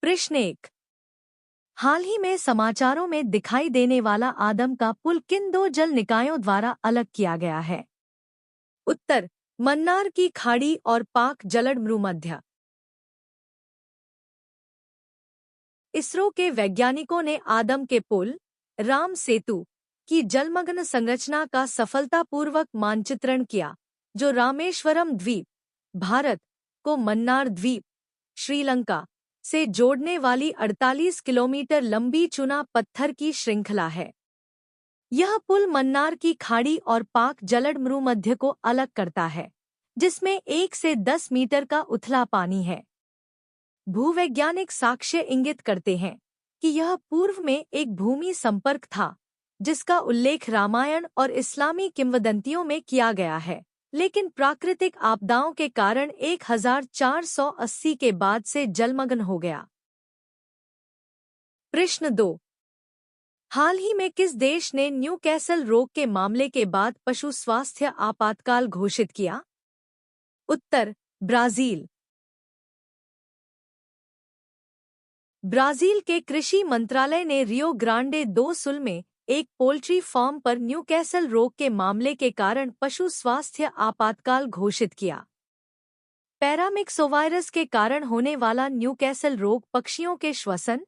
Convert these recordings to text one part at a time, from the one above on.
प्रश्न 1। हाल ही में समाचारों में दिखाई देने वाला आदम का पुल किन दो जल निकायों द्वारा अलग किया गया है? उत्तर, मन्नार की खाड़ी और पाक जलमरूमध्य। इसरो के वैज्ञानिकों ने आदम के पुल, राम सेतु, की जलमग्न संरचना का सफलतापूर्वक मानचित्रण किया, जो रामेश्वरम द्वीप, भारत, को मन्नार द्वीप, श्रीलंका, से जोड़ने वाली 48 किलोमीटर लंबी चुना पत्थर की श्रृंखला है। यह पुल मन्नार की खाड़ी और पाक जलमरूमध्य को अलग करता है, जिसमें 1 से 10 मीटर का उथला पानी है। भूवैज्ञानिक साक्ष्य इंगित करते हैं कि यह पूर्व में एक भूमि संपर्क था, जिसका उल्लेख रामायण और इस्लामी किंवदंतियों में किया गया है, लेकिन प्राकृतिक आपदाओं के कारण 1480 के बाद से जलमग्न हो गया। प्रश्न 2। हाल ही में किस देश ने न्यूकैसल रोग के मामले के बाद पशु स्वास्थ्य आपातकाल घोषित किया? उत्तर, ब्राजील। ब्राजील के कृषि मंत्रालय ने रियो ग्रांडे दो सुल में एक पोल्ट्री फार्म पर न्यूकैसल रोग के मामले के कारण पशु स्वास्थ्य आपातकाल घोषित किया। पैरामिक्सोवायरस के कारण होने वाला न्यूकैसल रोग पक्षियों के श्वसन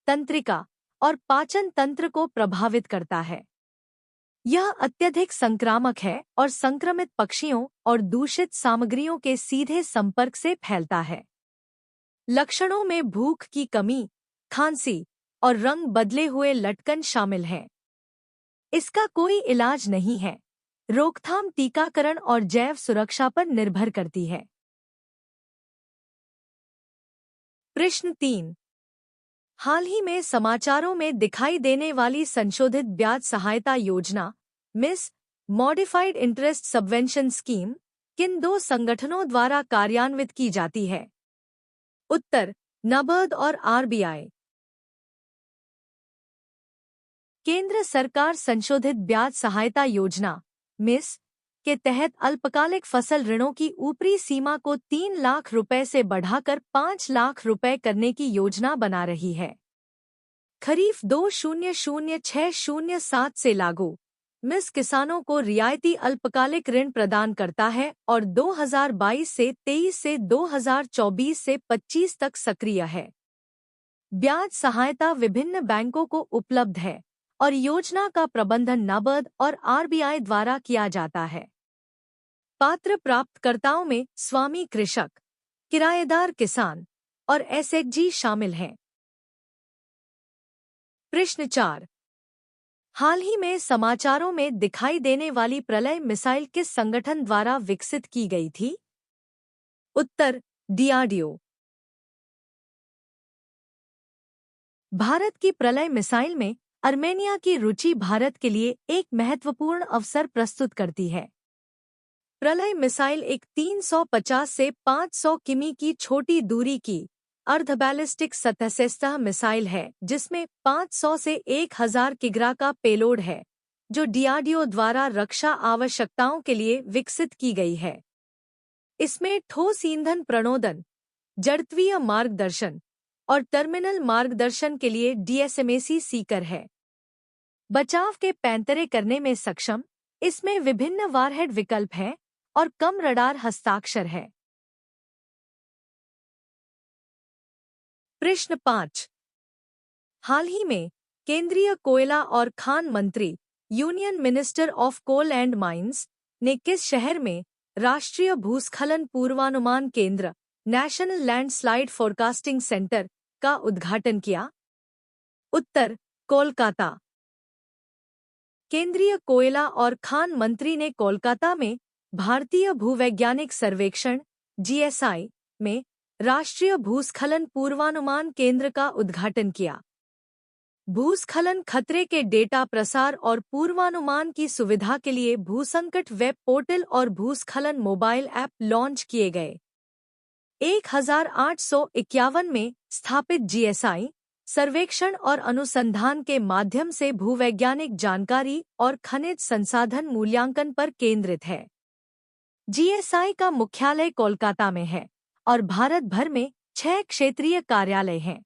तंत्रिका और पाचन तंत्र को प्रभावित करता है। यह अत्यधिक संक्रामक है और संक्रमित पक्षियों और दूषित सामग्रियों के सीधे संपर्क से फैलता है। लक्षणों में भूख की कमी, खांसी और रंग बदले हुए लटकन शामिल हैं। इसका कोई इलाज नहीं है। रोकथाम टीकाकरण और जैव सुरक्षा पर निर्भर करती है। प्रश्न 3। हाल ही में समाचारों में दिखाई देने वाली संशोधित ब्याज सहायता योजना miss modified interest subvention scheme किन दो संगठनों द्वारा कार्यान्वित की जाती है? उत्तर, नाबार्ड और आरबीआई। केंद्र सरकार संशोधित ब्याज सहायता योजना मिस के तहत अल्पकालिक फसल ऋणों की ऊपरी सीमा को 3 लाख रुपए से बढ़ाकर 5 लाख रुपए करने की योजना बना रही है। खरीफ 2006-07 से लागू मिस किसानों को रियायती अल्पकालिक ऋण प्रदान करता है और 2022 से 23 से 2024 से 25 तक सक्रिय है। ब्याज सहायता विभिन्न बैंकों को उपलब्ध है और योजना का प्रबंधन नाबार्ड और आरबीआई द्वारा किया जाता है। पात्र प्राप्तकर्ताओं में स्वामी कृषक, किराएदार किसान और एसएचजी शामिल हैं। प्रश्न 4। हाल ही में समाचारों में दिखाई देने वाली प्रलय मिसाइल किस संगठन द्वारा विकसित की गई थी? उत्तर, डीआरडीओ। भारत की प्रलय मिसाइल में अर्मेनिया की रुचि भारत के लिए एक महत्वपूर्ण अवसर प्रस्तुत करती है। प्रलय मिसाइल एक 350 से 500 किमी की छोटी दूरी की अर्धबैलिस्टिक सतह मिसाइल है, जिसमें 500 से 1000 किग्रा का पेलोड है, जो डीआरडीओ द्वारा रक्षा आवश्यकताओं के लिए विकसित की गई है। इसमें ठोस ईंधन प्रणोदन, जड़त्वीय मार्गदर्शन और टर्मिनल मार्गदर्शन के लिए डीएसएमएसी सीकर है। बचाव के पैंतरे करने में सक्षम, इसमें विभिन्न वारहेड विकल्प हैं और कम रडार हस्ताक्षर है। प्रश्न 5। हाल ही में केंद्रीय कोयला और खान मंत्री union minister of coal and mines ने किस शहर में राष्ट्रीय भूस्खलन पूर्वानुमान केंद्र नेशनल लैंडस्लाइड फोरकास्टिंग सेंटर का उद्घाटन किया? उत्तर, कोलकाता। केंद्रीय कोयला और खान मंत्री ने कोलकाता में भारतीय भूवैज्ञानिक सर्वेक्षण जीएसआई में राष्ट्रीय भूस्खलन पूर्वानुमान केंद्र का उद्घाटन किया। भूस्खलन खतरे के डेटा प्रसार और पूर्वानुमान की सुविधा के लिए भूसंकट वेब पोर्टल और भूस्खलन मोबाइल ऐप लॉन्च किए गए। 1851 में स्थापित जीएसआई सर्वेक्षण और अनुसंधान के माध्यम से भूवैज्ञानिक जानकारी और खनिज संसाधन मूल्यांकन पर केंद्रित है। जीएसआई का मुख्यालय कोलकाता में है और भारत भर में 6 क्षेत्रीय कार्यालय हैं।